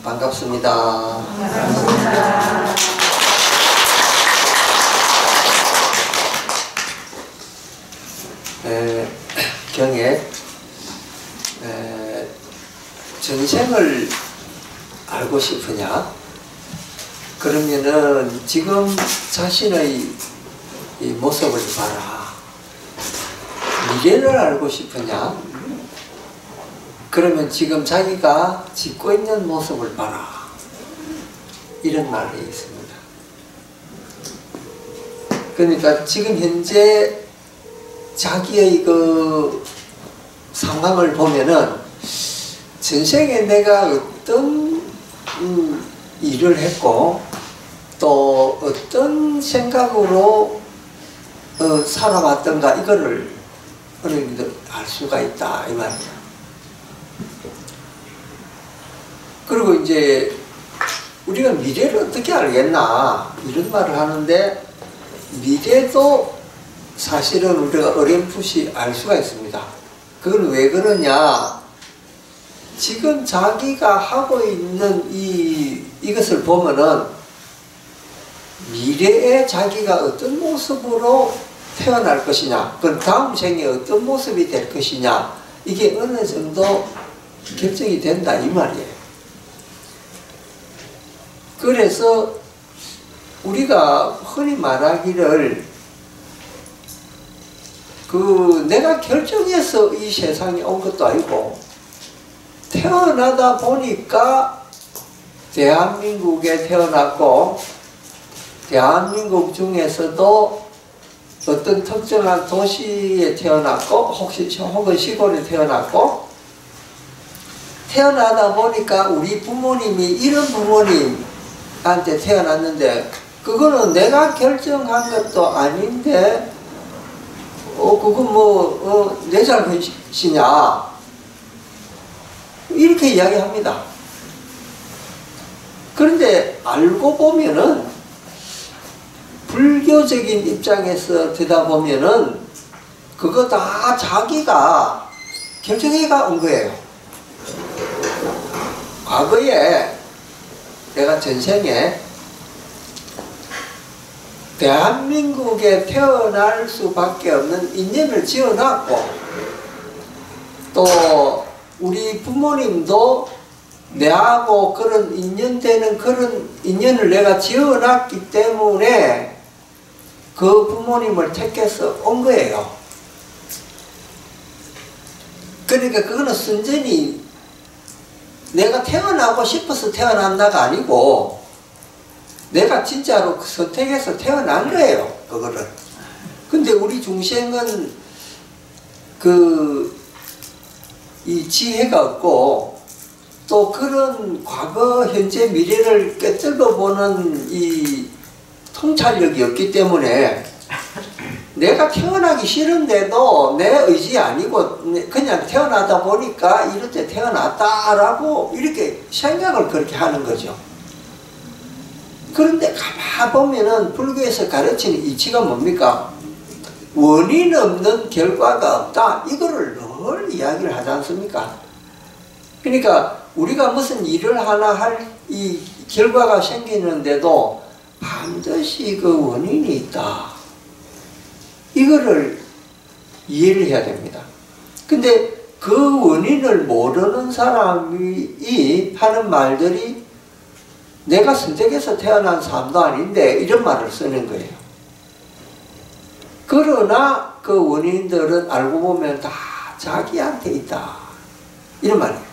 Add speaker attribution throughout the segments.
Speaker 1: 반갑습니다.
Speaker 2: 반갑습니다.
Speaker 1: 경에 전생을 알고 싶으냐? 그러면은 지금 자신의 이 모습을 봐라. 미래를 알고 싶으냐? 그러면 지금 자기가 짓고 있는 모습을 봐라. 이런 말이 있습니다. 그러니까 지금 현재 자기의 그 상황을 보면은 전생에 내가 어떤 일을 했고 또 어떤 생각으로 살아왔던가 이거를 어느 정도 알 수가 있다 이 말이야. 그리고 이제 우리가 미래를 어떻게 알겠나 이런 말을 하는데 미래도 사실은 우리가 어렴풋이 알 수가 있습니다. 그건 왜 그러냐? 지금 자기가 하고 있는 이것을 보면은 미래에 자기가 어떤 모습으로 태어날 것이냐, 그 다음 생에 어떤 모습이 될 것이냐, 이게 어느 정도 결정이 된다 이 말이에요. 그래서 우리가 흔히 말하기를 내가 결정해서 이 세상에 온 것도 아니고 태어나다 보니까 대한민국에 태어났고 대한민국 중에서도 어떤 특정한 도시에 태어났고 혹은 시골에 태어났고 태어나다 보니까 우리 부모님이 이런 부모님한테 태어났는데 그거는 내가 결정한 것도 아닌데 그거 내 잘못이냐 이렇게 이야기합니다. 그런데 알고 보면은 불교적인 입장에서 되다 보면은 그거 다 자기가 결정해가 온 거예요. 과거에 내가 전생에 대한민국에 태어날 수밖에 없는 인연을 지어놨고 또 우리 부모님도 내하고 그런 인연되는 그런 인연을 내가 지어놨기 때문에 그 부모님을 택해서 온 거예요. 그러니까 그거는 순전히 내가 태어나고 싶어서 태어난다가 아니고 내가 진짜로 선택해서 태어난 거예요. 그거를. 근데 우리 중생은 이 지혜가 없고 또 그런 과거, 현재, 미래를 꿰뚫어 보는 이 통찰력이 없기 때문에 내가 태어나기 싫은데도 내 의지 아니고 그냥 태어나다 보니까 이렇게 태어났다라고 이렇게 생각을 그렇게 하는 거죠. 그런데 가만 보면은 불교에서 가르치는 이치가 뭡니까? 원인 없는 결과가 없다. 이거를 늘 이야기를 하지 않습니까? 그러니까 우리가 무슨 일을 하나 할 이 결과가 생기는데도 반드시 그 원인이 있다. 이거를 이해를 해야 됩니다. 근데 그 원인을 모르는 사람이 하는 말들이 내가 선택해서 태어난 사람도 아닌데 이런 말을 쓰는 거예요. 그러나 그 원인들은 알고 보면 다 자기한테 있다. 이런 말이에요.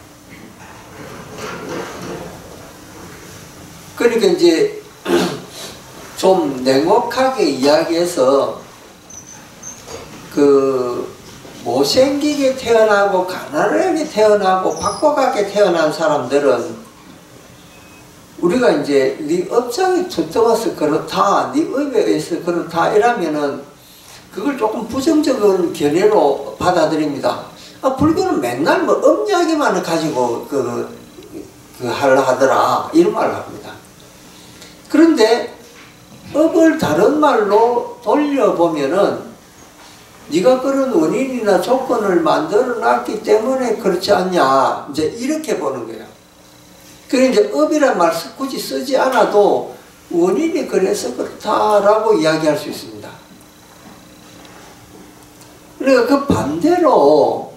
Speaker 1: 그러니까 이제 좀 냉혹하게 이야기해서 못생기게 태어나고 가난하게 태어나고 박박하게 태어난 사람들은 우리가 이제 네 업장이 두터워서 그렇다, 네 의에 의해서 그렇다 이러면은 그걸 조금 부정적인 견해로 받아들입니다. 불교는 맨날 뭐 업 이야기만 가지고 하더라 이런 말을 합니다. 그런데 업을 다른 말로 돌려보면은 네가 그런 원인이나 조건을 만들어 놨기 때문에 그렇지 않냐 이제 이렇게 보는 거예요. 그래 이제 업이란 말 굳이 쓰지 않아도 원인이 그래서 그렇다라고 이야기할 수 있습니다. 그러니까 그 반대로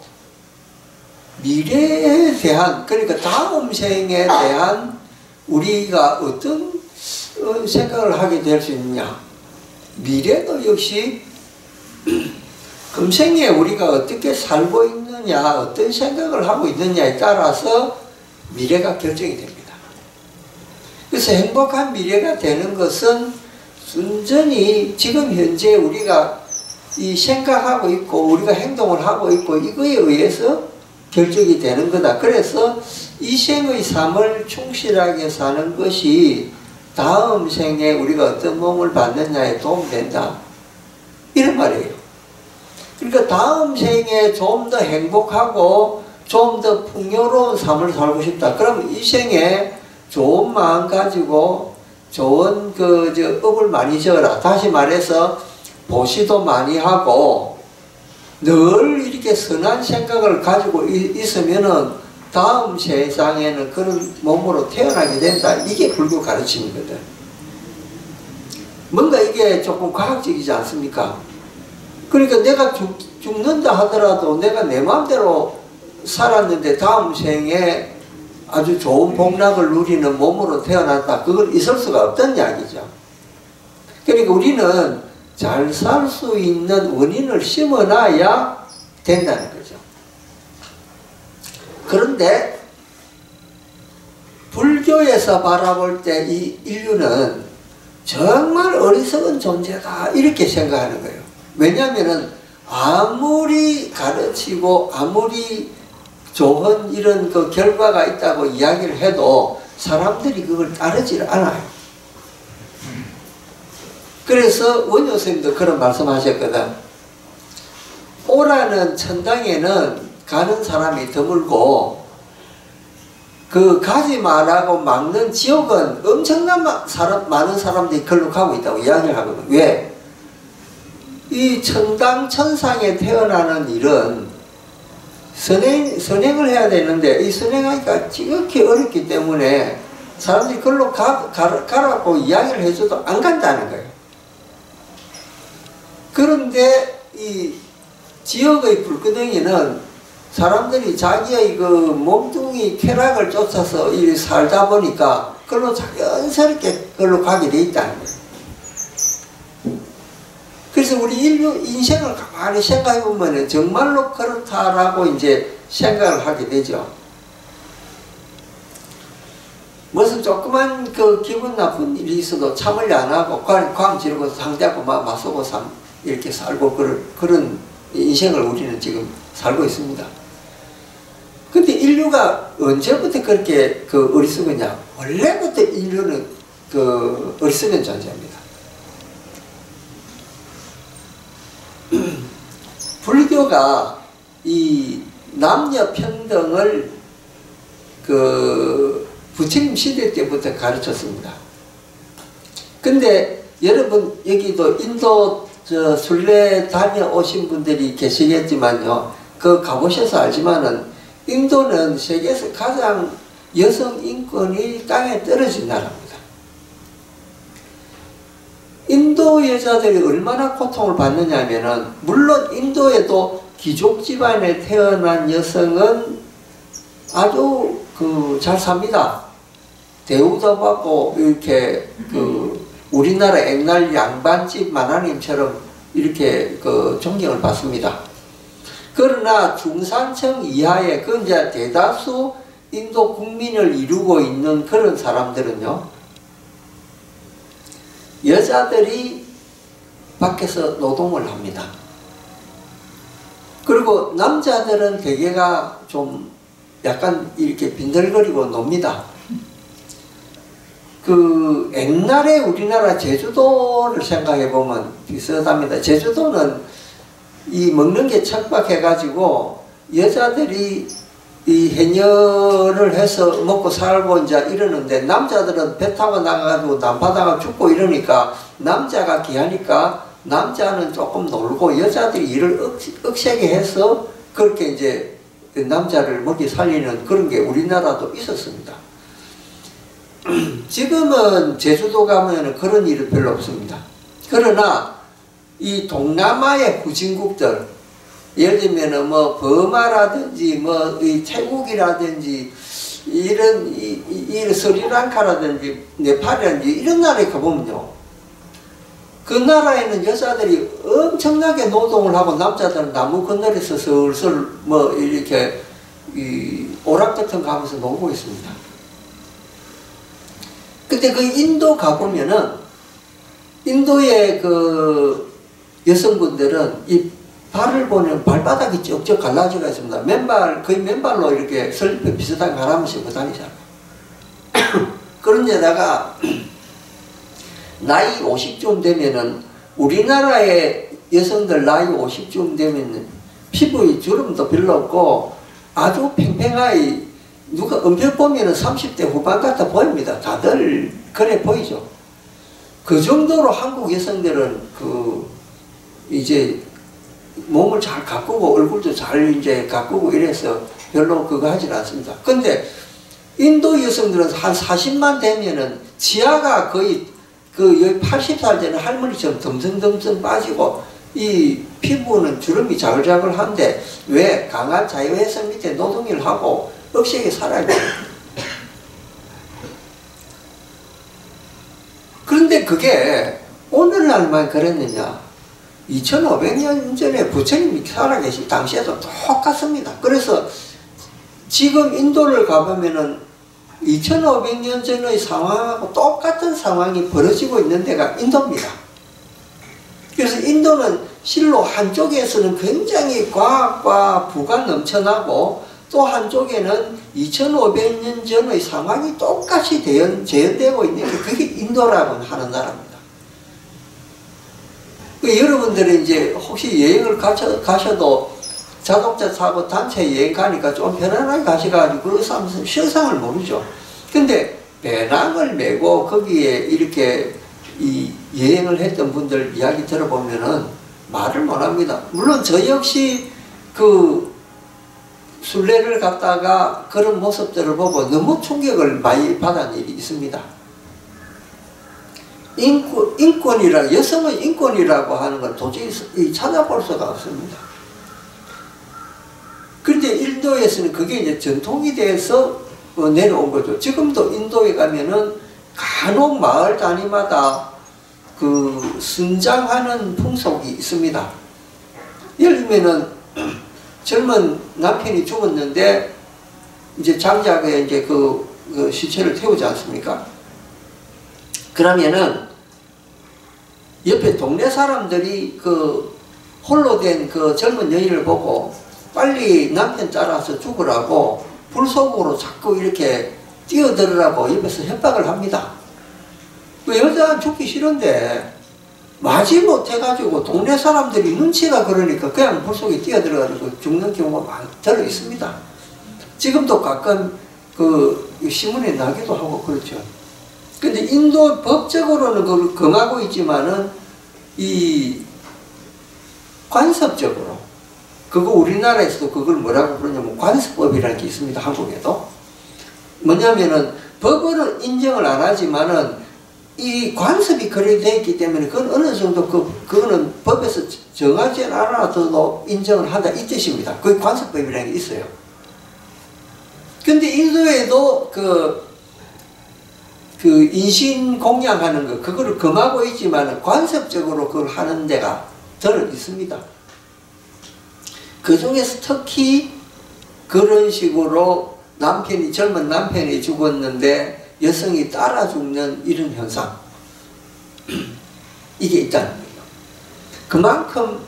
Speaker 1: 미래에 대한, 그러니까 다음 생에 대한 우리가 어떤 생각을 하게 될 수 있느냐. 미래도 역시 금생에 우리가 어떻게 살고 있느냐, 어떤 생각을 하고 있느냐에 따라서 미래가 결정이 됩니다. 그래서 행복한 미래가 되는 것은 순전히 지금 현재 우리가 이 생각하고 있고 우리가 행동을 하고 있고 이거에 의해서 결정이 되는 거다. 그래서 이 생의 삶을 충실하게 사는 것이 다음 생에 우리가 어떤 몸을 받느냐에 도움된다. 이런 말이에요. 그러니까 다음 생에 좀 더 행복하고 좀 더 풍요로운 삶을 살고 싶다. 그럼 이 생에 좋은 마음 가지고 좋은 업을 많이 지어라. 다시 말해서 보시도 많이 하고 늘 이렇게 선한 생각을 가지고 있으면은 다음 세상에는 그런 몸으로 태어나게 된다. 이게 불교 가르침이거든. 뭔가 이게 조금 과학적이지 않습니까? 그러니까 내가 죽는다 하더라도 내가 내 마음대로 살았는데 다음 생에 아주 좋은 복락을 누리는 몸으로 태어났다. 그건 있을 수가 없다는 이야기죠. 그러니까 우리는 잘 살 수 있는 원인을 심어놔야 된다는 거죠. 그런데 불교에서 바라볼 때 이 인류는 정말 어리석은 존재다 이렇게 생각하는 거예요. 왜냐하면 아무리 가르치고 아무리 좋은 이런 그 결과가 있다고 이야기를 해도 사람들이 그걸 따르질 않아요. 그래서 원효 스님도 그런 말씀하셨거든. 오라는 천당에는 가는 사람이 드물고 그 가지 말라고 막는 지옥은 엄청난 많은 사람들이 걸로 가고 있다고 이야기를 하거든. 왜? 이 천당 천상에 태어나는 일은 선행을 해야 되는데 이 선행하기가 지극히 어렵기 때문에 사람들이 걸로 가라고 이야기를 해줘도 안 간다는 거예요. 그런데 이 지옥의 불끄덩이는 사람들이 자기의 그 몸뚱이 쾌락을 쫓아서 살다 보니까 그걸로 자연스럽게 그걸로 가게 돼 있다는 거예요. 그래서 우리 인류 인생을 가만히 생각해 보면 정말로 그렇다라고 이제 생각을 하게 되죠. 무슨 조그만 그 기분 나쁜 일이 있어도 참을 안 하고 괌 지르고 상대하고 맞서고 이렇게 살고 그런 인생을 우리는 지금 살고 있습니다. 근데 인류가 언제부터 그렇게 그 어리석으냐? 원래부터 인류는 그 어리석은 존재입니다. 불교가 이 남녀 평등을 그 부처님 시대 때부터 가르쳤습니다. 근데 여러분 여기도 인도 순례 다녀오신 분들이 계시겠지만요, 그 가보셔서 알지만은 인도는 세계에서 가장 여성 인권이 땅에 떨어진 나라입니다. 인도 여자들이 얼마나 고통을 받느냐 하면은, 물론 인도에도 귀족 집안에 태어난 여성은 아주 잘 삽니다. 대우도 받고 이렇게 우리나라 옛날 양반집 마나님처럼 이렇게 존경을 받습니다. 그러나 중산층 이하의 이제 대다수 인도 국민을 이루고 있는 그런 사람들은요, 여자들이 밖에서 노동을 합니다. 그리고 남자들은 대개가 좀 약간 이렇게 빈들거리고 놉니다. 그 옛날에 우리나라 제주도를 생각해 보면 비슷합니다. 제주도는 이 먹는 게 척박해 가지고 여자들이 이 해녀를 해서 먹고 살고 이제 이러는데, 남자들은 배 타고 나가가지고 남바다가 죽고 이러니까 남자가 귀하니까 남자는 조금 놀고 여자들이 일을 억세게 해서 그렇게 이제 남자를 먹이 살리는 그런 게 우리나라도 있었습니다. 지금은 제주도 가면 그런 일은 별로 없습니다. 그러나 이 동남아의 후진국들, 예를 들면 뭐 버마라든지 뭐 이 태국이라든지 이런 스리랑카라든지 네팔이라든지 이런 나라에 가보면요, 그 나라에는 여자들이 엄청나게 노동을 하고 남자들은 나무 건너리에서 슬슬 뭐 이렇게 이 오락 같은 거 하면서 놀고 있습니다. 근데 그 인도 가보면은 인도의 그 여성분들은 이 발을 보면 발바닥이 쭉쭉 갈라져가 있습니다. 맨발, 거의 맨발로 이렇게 슬리퍼 비슷하게 가라면 신고 다니잖아요. 그런데다가 나이 50쯤 되면은 우리나라의 여성들 나이 50쯤 되면은 피부에 주름도 별로 없고 아주 팽팽하게 누가 얼핏 보면은 30대 후반 같아 보입니다. 다들 그래 보이죠. 그 정도로 한국 여성들은 그 이제 몸을 잘 가꾸고 얼굴도 잘 이제 가꾸고 이래서 별로 그거 하진 않습니다. 근데 인도 여성들은 한 40만 되면은 치아가 거의 그 여기 80살 되는 할머니처럼 듬성듬성 빠지고 이 피부는 주름이 자글자글한데 왜 강한 자유회선 밑에 노동일 하고 억세게 살아야 돼요. 그런데 그게 오늘날만 그랬느냐? 2500년 전에 부처님이 살아계신 당시에도 똑같습니다. 그래서 지금 인도를 가보면은 2500년 전의 상황하고 똑같은 상황이 벌어지고 있는 데가 인도입니다. 그래서 인도는 실로 한쪽에서는 굉장히 과학과 부가 넘쳐나고 또 한쪽에는 2500년 전의 상황이 똑같이 재현되고 있는 게 그게 인도라고 하는 나라입니다. 여러분들이 이제 혹시 여행을 가셔도 자동차 타고 단체 여행 가니까 좀 편안하게 가셔가지고 그래서 하면서 실상을 모르죠. 근데 배낭을 메고 거기에 이렇게 이 여행을 했던 분들 이야기 들어보면은 말을 못합니다. 물론 저 역시 그 순례를 갔다가 그런 모습들을 보고 너무 충격을 많이 받은 일이 있습니다. 인권이라, 여성의 인권이라고 하는 건 도저히 찾아볼 수가 없습니다. 그런데 인도에서는 그게 이제 전통이 돼서 내려온 거죠. 지금도 인도에 가면은 간혹 마을 단위마다 그 순장하는 풍속이 있습니다. 예를 들면은 젊은 남편이 죽었는데 이제 장자가 이제 그 시체를 태우지 않습니까? 그러면은 옆에 동네 사람들이 그 홀로 된 그 젊은 여인을 보고 빨리 남편 따라서 죽으라고 불 속으로 자꾸 이렇게 뛰어들으라고 옆에서 협박을 합니다. 그 여자는 죽기 싫은데 마지못해가지고 동네 사람들이 눈치가 그러니까 그냥 불 속에 뛰어들어가지고 죽는 경우가 많이 들어 있습니다. 지금도 가끔 그 신문에 나기도 하고 그렇죠. 근데 인도 법적으로는 그걸 금하고 있지만은 이 관습적으로 그거 우리나라에서도 그걸 뭐라고 부르냐면 관습법이라는 게 있습니다. 한국에도 뭐냐면은 법으로 인정을 안 하지만은 이 관습이 그렇게 되어 있기 때문에 그건 어느 정도 그거는 법에서 정하지 않아도 인정을 한다 이 뜻입니다. 그게 관습법이라는 게 있어요. 근데 인도에도 그 인신 공양하는 거 그거를 금하고 있지만 관습적으로 그걸 하는 데가 들어 있습니다. 그 중에서 특히 그런 식으로 젊은 남편이 죽었는데 여성이 따라 죽는 이런 현상 이게 있다는 거예요. 그만큼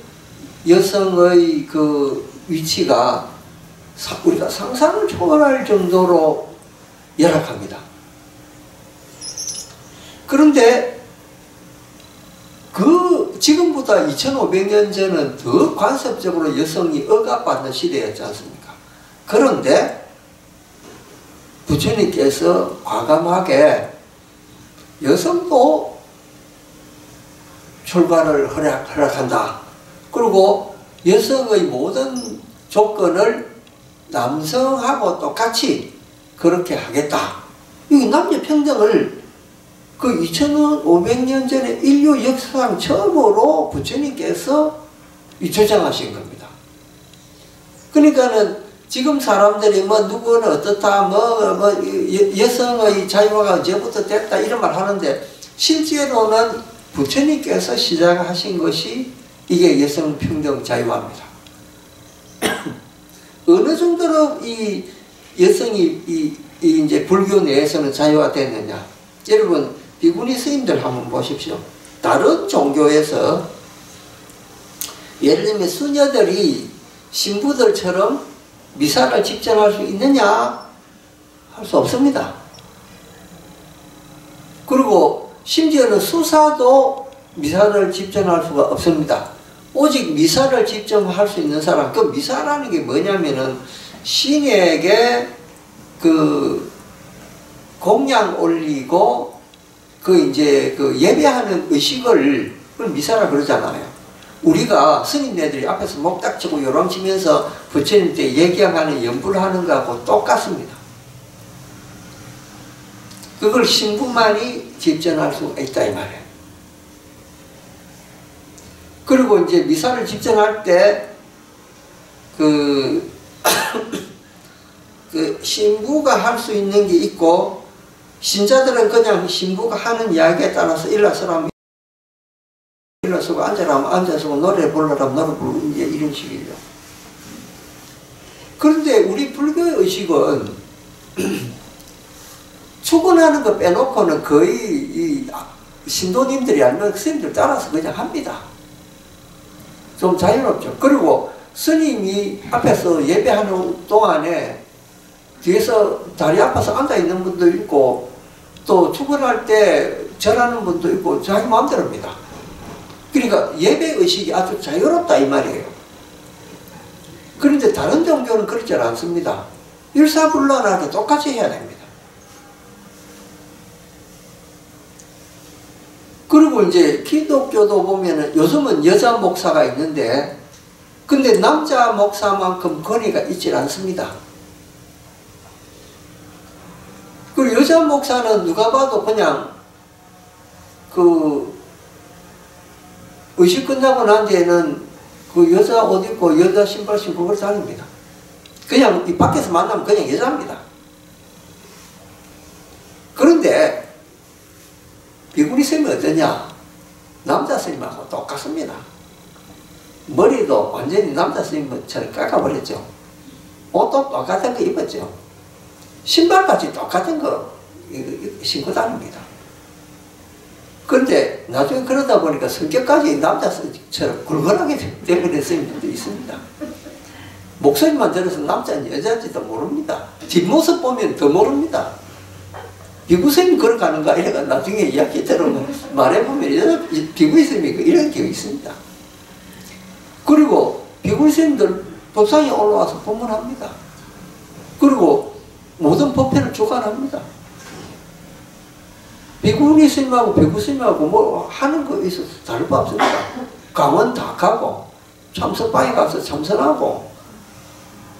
Speaker 1: 여성의 그 위치가 우리가 상상을 초월할 정도로 열악합니다. 그런데 지금보다 2500년 전은 더 관습적으로 여성이 억압받는 시대였지 않습니까? 그런데 부처님께서 과감하게 여성도 출가를 허락한다. 그리고 여성의 모든 조건을 남성하고 똑같이 그렇게 하겠다. 이 남녀 평등을 그 2500년 전에 인류 역사상 처음으로 부처님께서 주장하신 겁니다. 그러니까는 지금 사람들이 뭐 누구는 어떻다, 뭐 여성의 자유화가 언제부터 됐다 이런 말 하는데 실제로는 부처님께서 시작하신 것이 이게 여성평등 자유화입니다. 어느 정도로 이 여성이 이제 불교 내에서는 자유화됐느냐? 여러분 비구니 스님들 한번 보십시오. 다른 종교에서 예를 들면 수녀들이 신부들처럼 미사를 집전할 수 있느냐? 할 수 없습니다. 그리고 심지어는 수사도 미사를 집전할 수가 없습니다. 오직 미사를 집전할 수 있는 사람, 그 미사라는 게 뭐냐면은 신에게 그 공양 올리고 이제 예배하는 의식을 그걸 미사라 그러잖아요. 우리가 스님네들이 앞에서 목 닥치고 요랑치면서 부처님 때 얘기하는 연부를 하는 거하고 똑같습니다. 그걸 신부만이 집전할 수 있다 이 말이에요. 그리고 이제 미사를 집전할 때 그 신부가 할 수 있는 게 있고 신자들은 그냥 신부가 하는 이야기에 따라서 일어서라면 일어서고 앉아라면 앉아서 노래 부르라면 노래 부르고 이제 이런 식이죠. 그런데 우리 불교의 의식은 출근하는 거 빼놓고는 거의 이 신도님들이 아니면 스님들 따라서 그냥 합니다. 좀 자유롭죠. 그리고 스님이 앞에서 예배하는 동안에 뒤에서 다리 아파서 앉아있는 분도 있고 또 출근할 때 절하는 분도 있고 자기 마음대로입니다. 그러니까 예배의식이 아주 자유롭다 이 말이에요. 그런데 다른 종교는 그렇지 않습니다. 일사불란하게 똑같이 해야 됩니다. 그리고 이제 기독교도 보면은 요즘은 여자 목사가 있는데 근데 남자 목사만큼 권위가 있질 않습니다. 그리고 여자 목사는 누가 봐도 그냥 의식 끝나고 난 뒤에는 그 여자 옷 입고 여자 신발 신고 그걸 다닙니다. 그냥 이 밖에서 만나면 그냥 여자입니다. 그런데 비구니 스님은 어떠냐? 남자 스님하고 똑같습니다. 머리도 완전히 남자 스님처럼 깎아버렸죠. 옷도 똑같은 거 입었죠. 신발까지 똑같은 거 신고 다닙니다. 그런데 나중에 그러다 보니까 성격까지 남자처럼 굴건하게 되어버린 스님들도 있습니다. 목소리만 들어서 남자인지 여자인지도 모릅니다. 뒷모습 보면 더 모릅니다. 비구스님이 걸어가는가 이래가 나중에 이야기 들으면 말해보면 비구스님이 이런 경우 있습니다. 그리고 비구스님들 법상에 올라와서 법문합니다. 그리고 모든 법회를 주관합니다. 비구니 스님하고 비구 스님하고 뭐 하는 거 있어서 다를 바 없습니다. 강원 다 가고 참선방에 가서 참선하고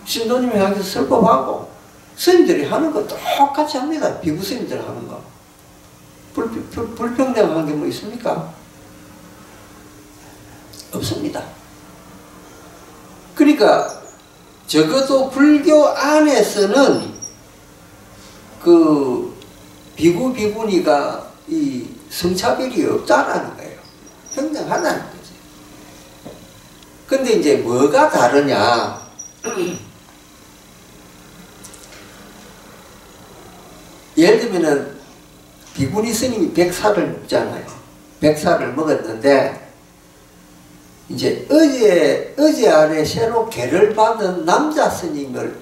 Speaker 1: 신도님이 향해서 설법하고 스님들이 하는 거 똑같이 합니다. 비구 스님들 하는 거. 불평등한 게 뭐 있습니까? 없습니다. 그러니까 적어도 불교 안에서는 그 비구 비구니가 이 성차별이 없다라는 거예요. 평등하다는 거지. 근데 이제 뭐가 다르냐? 예를 들면은 비구니 스님이 100살을 먹잖아요. 100살을 먹었는데 이제 어제 안에 새로 계를 받은 남자 스님을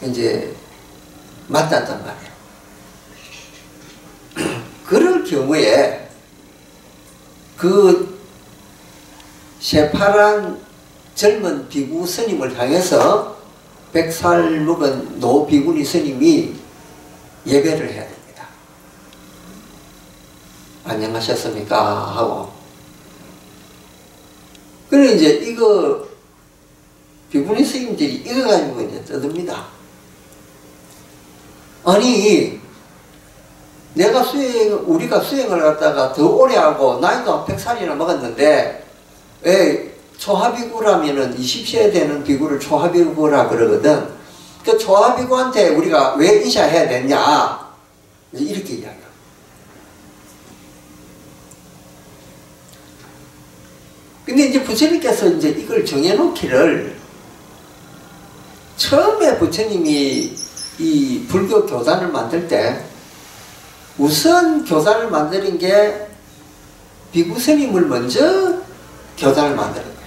Speaker 1: 이제 만났단 말이에요. 그럴 경우에 그 새파란 젊은 비구 스님을 향해서 100살 먹은 노 비구니 스님이 예배를 해야 됩니다. 안녕하셨습니까? 하고. 그래 이제 이거 비구니 스님들이 이거 가지고 이제 떠듭니다. 아니 우리가 수행을 갖다가 더 오래 하고 나이도 100살이나 먹었는데, 왜 초하비구라면은 20세 되는 비구를 초하비구라 그러거든. 그 초하비구한테 우리가 왜 인사해야 되냐? 이렇게 이야기해요. 근데 이제 부처님께서 이제 이걸 정해놓기를, 처음에 부처님이 이 불교 교단을 만들 때 우선 교단을 만드는 게 비구 스님을 먼저 교단을 만드는 거예요.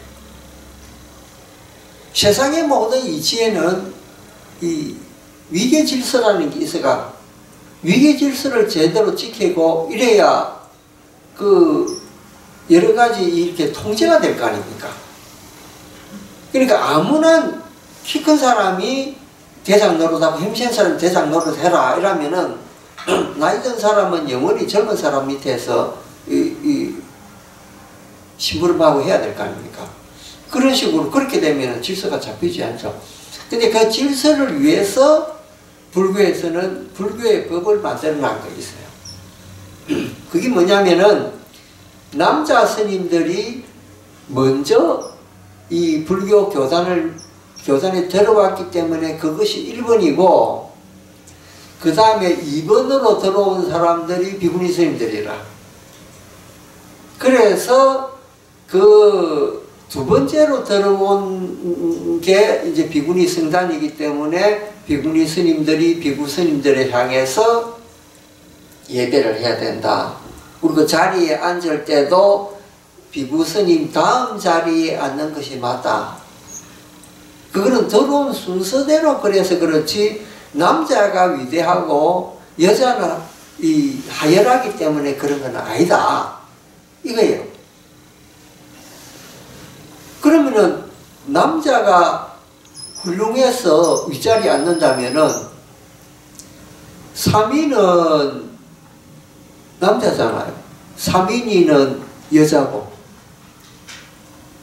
Speaker 1: 세상의 모든 이치에는 이 위계 질서라는 게 있어가, 위계 질서를 제대로 지키고 이래야 그 여러 가지 이렇게 통제가 될 거 아닙니까? 그러니까 아무나 키 큰 사람이 대장 노릇하고 힘센 사람이 대장 노릇 해라 이러면은 나이 든 사람은 영원히 젊은 사람 밑에서 심부름하고 해야 될 거 아닙니까? 그런 식으로 그렇게 되면 질서가 잡히지 않죠. 근데 그 질서를 위해서 불교에서는 불교의 법을 만들어 놓은 게 있어요. 그게 뭐냐면은 남자 스님들이 먼저 이 불교 교단에 들어왔기 때문에 그것이 1번이고, 그 다음에 2번으로 들어온 사람들이 비구니 스님들이라. 그래서 그 두 번째로 들어온 게 이제 비구니 승단이기 때문에 비구니 스님들이 비구 스님들을 향해서 예배를 해야 된다. 그리고 자리에 앉을 때도 비구 스님 다음 자리에 앉는 것이 맞다. 그거는 들어온 순서대로 그래서 그렇지, 남자가 위대하고 여자는 이 하열하기 때문에 그런 건 아니다. 이거예요. 그러면은 남자가 훌륭해서 윗자리에 앉는다면은 3인은 남자잖아요. 3인이는 여자고.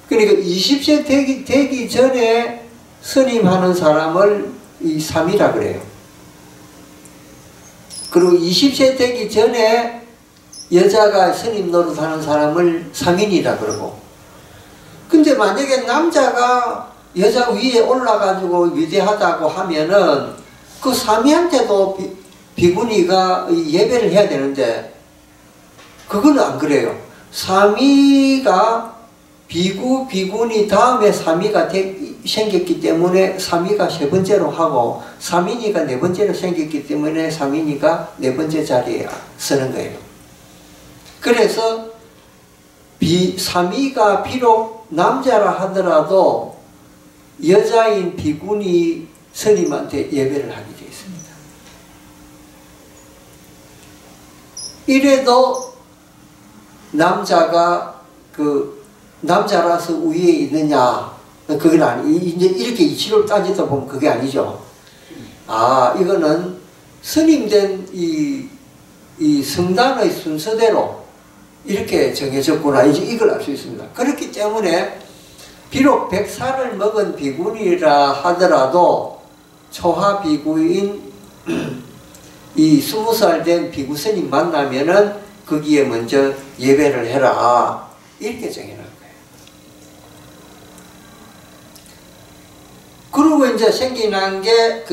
Speaker 1: 그러니까 20세 되기 전에 스님 하는 사람을 이 3이라 그래요. 그리고 20세 되기 전에 여자가 스님 노릇하는 사람을 3인이라 그러고. 근데 만약에 남자가 여자 위에 올라가지고 위대하다고 하면은 그 3위한테도 비구니가 예배를 해야 되는데, 그거는 안 그래요. 3위가 비구니 다음에 3위가 생겼기 때문에 3위가 세 번째로 하고, 3인이가 네 번째로 생겼기 때문에 3인이가 네 번째 자리에 서는 거예요. 그래서 3위가 비록 남자라 하더라도 여자인 비구니 스님한테 예배를 하게 되어 있습니다. 이래도 남자가 남자라서 위에 있느냐, 그건 이제 이렇게 이치로 따지다 보면 그게 아니죠. 이거는 스님된 이 성단의 순서대로 이렇게 정해졌구나, 이제 이걸 알 수 있습니다. 그렇기 때문에 비록 100살을 먹은 비구니라 하더라도 초하 비구인 이 20살 된 비구 스님 만나면은 거기에 먼저 예배를 해라, 이렇게 정해놓은 거예요. 그리고 이제 생겨난 게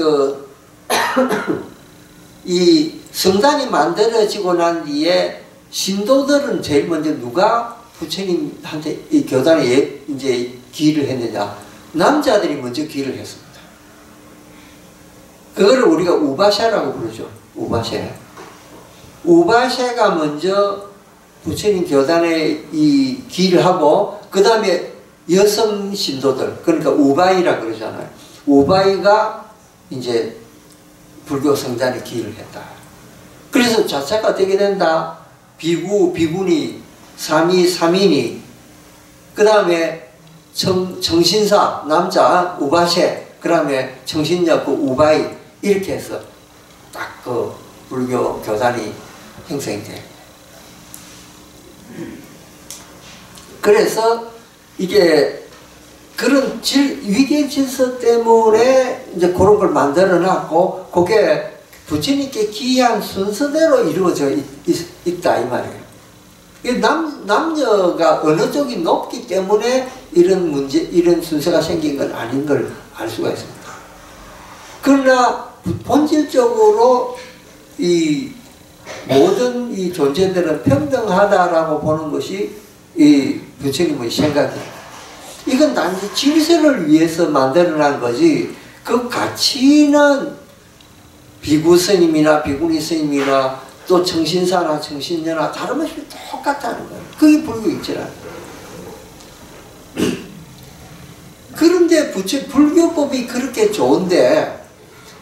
Speaker 1: 이 성단이 만들어지고 난 뒤에 신도들은 제일 먼저 누가 부처님한테 이 교단에 이제 기를 했느냐? 남자들이 먼저 기를 했습니다. 그거를 우리가 우바샤라고 부르죠. 우바샤가 먼저 부처님 교단에 이 기를 하고, 그 다음에 여성 신도들, 그러니까 우바이라 그러잖아요. 우바이가 이제 불교 성단에 기를 했다. 그래서 자체가 되게 된다. 비구니, 3인이, 그 다음에 청신사, 남자, 우바셰, 그 다음에 청신녀, 우바이, 이렇게 해서 딱 그 불교 교단이 형성이 돼. 그래서 이게 그런 위계 질서 때문에 이제 그런 걸 만들어 놨고, 그게 부처님께 기이한 순서대로 이루어져 있다 이 말이에요. 남녀가 어느 쪽이 높기 때문에 이런 문제, 이런 순서가 생긴 건 아닌 걸 알 수가 있습니다. 그러나 본질적으로 이 모든 이 존재들은 평등하다라고 보는 것이 이 부처님의 생각이에요. 이건 단지 질서를 위해서 만들어낸 거지, 그 가치는 비구 스님이나 비구니 스님이나 또 청신사나 청신녀나 다름없이 똑같다는 거예요. 그게 불교 입지라는 거예요. 그런데 불교법이 그렇게 좋은데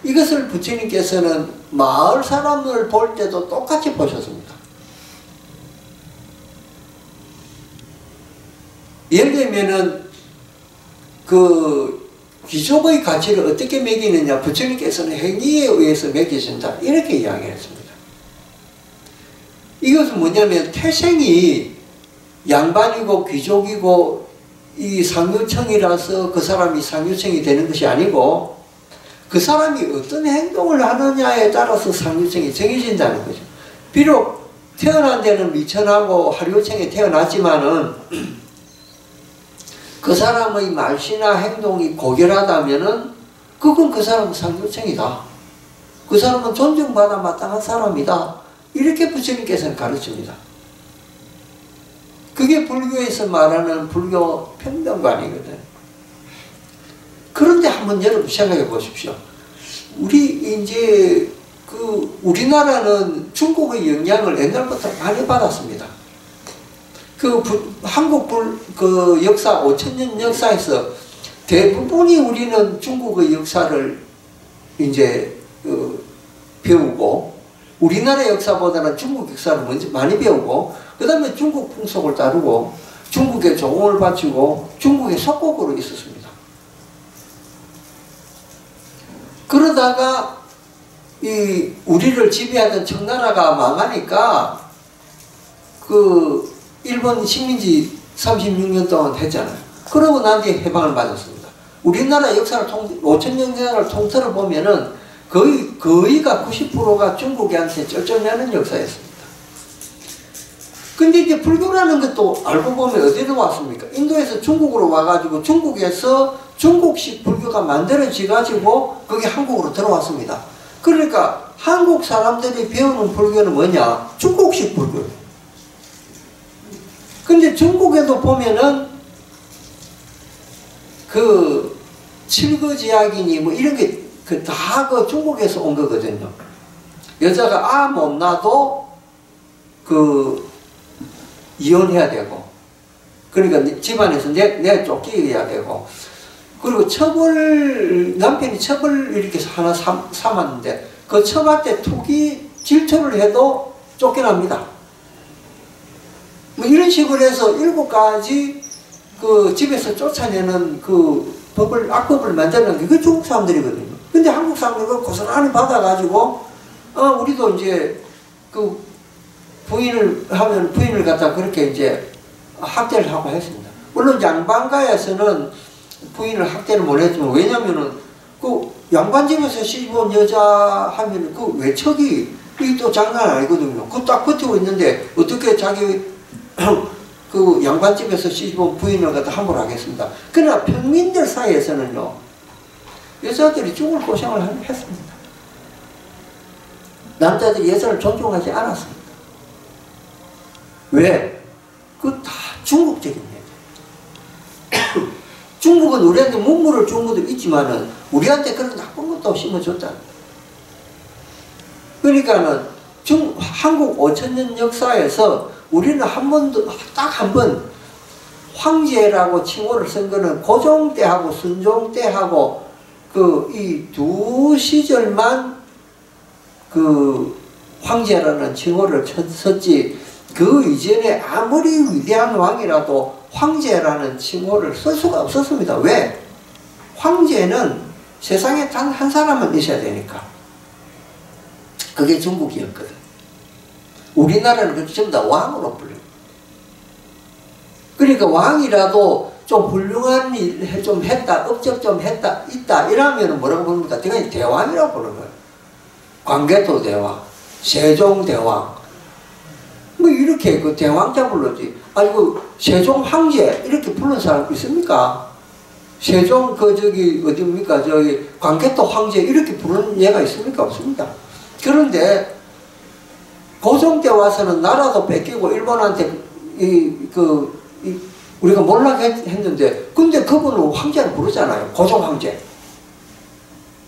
Speaker 1: 이것을 부처님께서는 마을 사람을 볼 때도 똑같이 보셨습니다. 예를 들면은 그 귀족의 가치를 어떻게 매기느냐, 부처님께서는 행위에 의해서 매기신다 이렇게 이야기했습니다. 이것은 뭐냐면 태생이 양반이고 귀족이고 이 상류층이라서 그 사람이 상류층이 되는 것이 아니고 그 사람이 어떤 행동을 하느냐에 따라서 상류층이 정해진다는 거죠. 비록 태어난 데는 미천하고 하류층에 태어났지만은 그 사람의 말씨나 행동이 고결하다면은 그건 그 사람은 상류층이다. 그 사람은 존중받아 마땅한 사람이다. 이렇게 부처님께서는 가르칩니다. 그게 불교에서 말하는 불교 평등관이거든. 그런데 한번 여러분 생각해 보십시오. 우리나라는 중국의 영향을 옛날부터 많이 받았습니다. 한국 역사 5000년 역사에서 대부분이 우리는 중국의 역사를 이제 배우고, 우리나라 역사보다는 중국 역사를 먼저 많이 배우고, 그 다음에 중국 풍속을 따르고 중국에 조공을 바치고 중국의 속국으로 있었습니다. 그러다가 우리를 지배하던 청나라가 망하니까 일본 식민지 36년 동안 했잖아요. 그러고 난 뒤에 해방을 받았습니다. 우리나라 역사를 5000년 역사를 통틀어 보면은 거의가 90%가 중국한테 쩔쩔매는 역사였습니다. 근데 이제 불교라는 것도 알고 보면 어디로 왔습니까? 인도에서 중국으로 와가지고 중국에서 중국식 불교가 만들어져가지고 그게 한국으로 들어왔습니다. 그러니까 한국 사람들이 배우는 불교는 뭐냐? 중국식 불교. 근데 중국에도 보면은 칠거지약이니 뭐 이런 게 다 중국에서 온 거거든요. 여자가 못 낳아도 이혼해야 되고, 그러니까 집안에서 내가 쫓기게 되고, 그리고 남편이 첩을 이렇게 하나 삼았는데 그 첩할 때 투기 질투를 해도 쫓겨납니다. 뭐 이런 식으로 해서 7가지 집에서 쫓아내는 악법을 만드는 게 그 중국 사람들이거든요. 근데 한국 사람들은 그걸 고스란히 받아가지고, 우리도 이제 부인을 하면 부인을 갖다 그렇게 이제 학대를 하고 했습니다. 물론 양반가에서는 부인을 학대를 못 했지만, 왜냐면은 양반 집에서 시집 온 여자 하면은 외척이 또 장난 아니거든요. 딱 버티고 있는데 어떻게 자기 양반 집에서 시집 온 부인을 갖다 함부로 하겠습니다. 그러나 평민들 사이에서는요, 여자들이 죽을 고생을 했습니다. 남자들이 여자를 존중하지 않았습니다. 왜? 다 중국적인 얘기. 중국은 우리한테 문물을 준 것도 있지만은 우리한테 그런 나쁜 것도 심어줬다. 그러니까는 한국 5000년 역사에서 우리는 딱 한 번 황제라고 칭호를 쓴 거는 고종 때하고 순종 때하고 이 두 시절만 황제라는 칭호를 썼지, 그 이전에 아무리 위대한 왕이라도 황제라는 칭호를 쓸 수가 없었습니다. 왜? 황제는 세상에 단 한 사람은 있어야 되니까. 그게 중국이었거든. 우리나라는 전부 다 왕으로 불려요. 그러니까 왕이라도 좀 훌륭한 일 좀 했다, 업적 좀 했다, 있다, 이러면 뭐라고 부릅니까? 대왕이라고 부르는 거예요. 광개토대왕, 세종대왕, 뭐 이렇게 그 대왕자 불렀지. 아니고 세종황제 이렇게 부른 사람 있습니까? 세종 그 저기 어디입니까? 저기 광개토 황제 이렇게 부르는 예가 있습니까? 없습니다. 그런데 고종 때 와서는 나라도 뺏기고 일본한테 우리가 몰락했는데, 근데 그분은 황제를 부르잖아요. 고종 황제,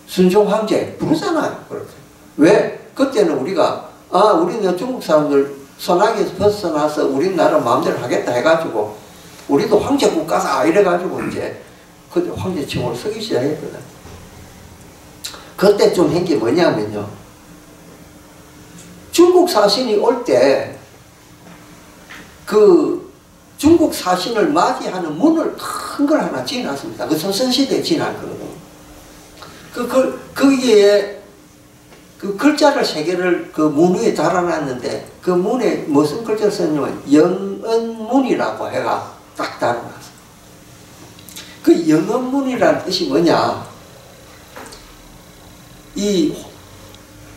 Speaker 1: 순종 황제 부르잖아요. 그렇게. 왜? 그때는 우리가 우리는 중국 사람들 소나기에서 벗어나서 우리나라 마음대로 하겠다 해가지고 우리도 황제 국가다 이래가지고 이제 그때 황제 칭호를 쓰기 시작했거든. 그때 좀 한 게 뭐냐면요, 중국 사신이 올 때 그 중국 사신을 맞이하는 문을 큰 걸 하나 지어놨습니다. 그 조선시대에 지어놨거든요. 거기에 그 글자를 세 개를 그 문 위에 달아놨는데, 그 문에 무슨 글자를 썼냐면 영언문이라고 해가 딱 달아놨어요. 그 영언문이라는 뜻이 뭐냐, 이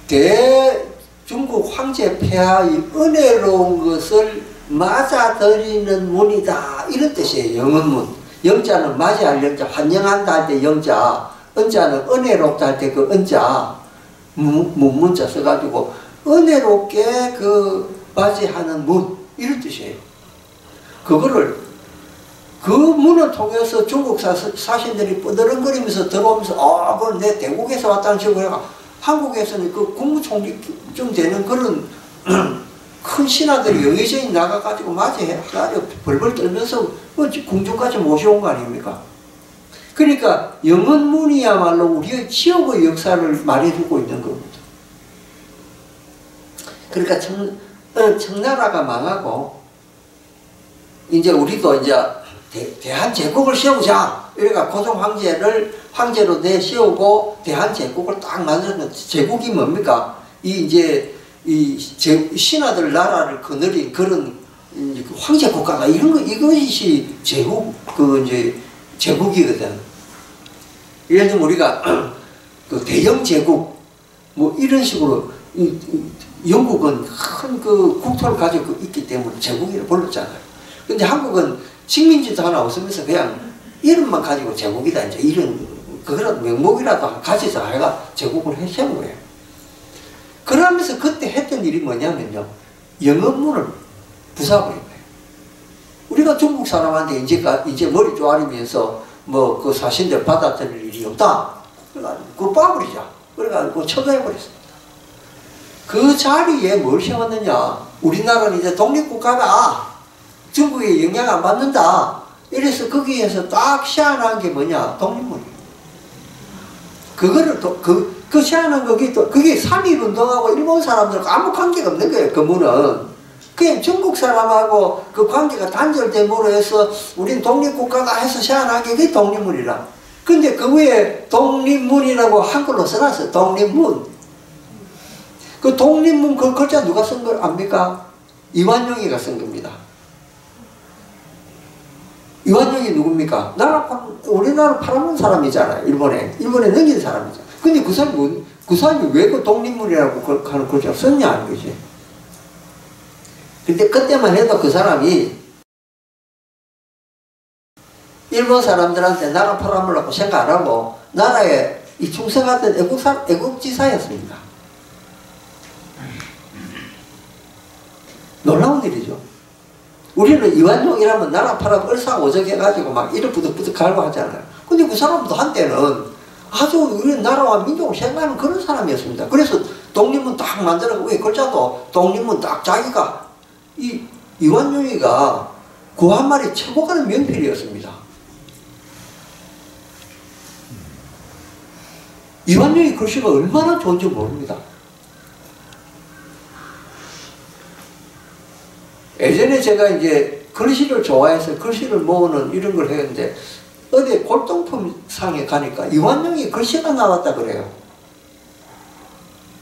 Speaker 1: 대중국 황제 폐하의 은혜로운 것을 맞아들이는 문이다, 이런 뜻이에요. 영언문. 영자는 맞이할 영자, 환영한다 할 때 영자, 은자는 은혜롭다 할 때 그 은자, 문자 써가지고 은혜롭게 그 맞이하는 문, 이런 뜻이에요. 그거를 그 문을 통해서 중국 사신들이 뻐드렁거리면서 들어오면서 그건 내 대국에서 왔다는 식으로 해가 한국에서는 그 국무총리쯤 되는 그런 큰 신하들이 여기저기 나가가지고 맞이해가지고 벌벌 떨면서 궁중까지 모셔온 거 아닙니까? 그러니까 영언문이야말로 우리의 지역의 역사를 말해주고 있는 겁니다. 그러니까 청나라가 망하고 이제 우리도 이제 대한제국을 세우자, 이래가 고종 황제로 내세우고 대한제국을 딱 만드는, 제국이 뭡니까? 이제 신하들 나라를 거느린 그런 황제 국가가 이것이 제국, 제국이거든. 예를 들면 우리가 그 대영 제국 뭐 이런 식으로, 영국은 큰 그 국토를 가지고 있기 때문에 제국이라고 불렀잖아요. 근데 한국은 식민지도 하나 없으면서 그냥 이름만 가지고 제국이다, 이제 이런 그런 명목이라도 가지자 해가 제국을 세운 거예요. 그러면서 그때 했던 일이 뭐냐면요, 영언문을 부숴버린 거예요. 우리가 중국 사람한테 이제 머리 쪼아리면서 뭐 그 사신들 받아들일 일이 없다, 그래가지고 그거 빠버리자, 그래가지고 처벌해버렸습니다. 그 자리에 뭘 세웠느냐, 우리나라는 이제 독립국가다, 중국에 영향 안 받는다, 이래서 거기에서 딱 시안한 게 뭐냐, 독립문이에요. 그거를 그 시안한 그게 3.1운동하고 일본 사람들과 아무 관계가 없는 거예요. 그 문은 그냥 중국 사람하고 그 관계가 단절됨으로 해서 우린 독립국가다 해서 시안한 게 그게 독립문이라. 근데 그 위에 독립문이라고 한글로 써놨어요. 독립문. 그 독립문 그 글자 누가 쓴 걸 압니까? 이완용이가 쓴 겁니다. 이완용이 누굽니까? 우리나라 팔아먹은 사람이잖아요. 일본에 넘긴 사람이잖아요. 근데 그 사람이 왜 그 독립문이라고 하는 글자를 썼냐 하는 거지. 근데 그때만 해도 그 사람이 일본 사람들한테 나라 팔아먹으려고 생각 안 하고 나라에 충성했던 애국지사였습니다. 놀라운 일이죠. 우리는 이완용이라면 나라 팔아 얼싸오적해가지고 막 이를 부득부득 갈고 하잖아요. 근데 그 사람도 한때는 아주 우리 나라와 민족을 생각하는 그런 사람이었습니다. 그래서 독립문 딱 만들어서 왜 글자도 독립문 딱 자기가 이완용이가 구한말이 최고 가는 명필이었습니다. 이완용이 글씨가 얼마나 좋은지 모릅니다. 예전에 제가 이제 글씨를 좋아해서 글씨를 모으는 이런 걸 했는데 어디 골동품 상에 가니까 이완용이 글씨가 나왔다 그래요.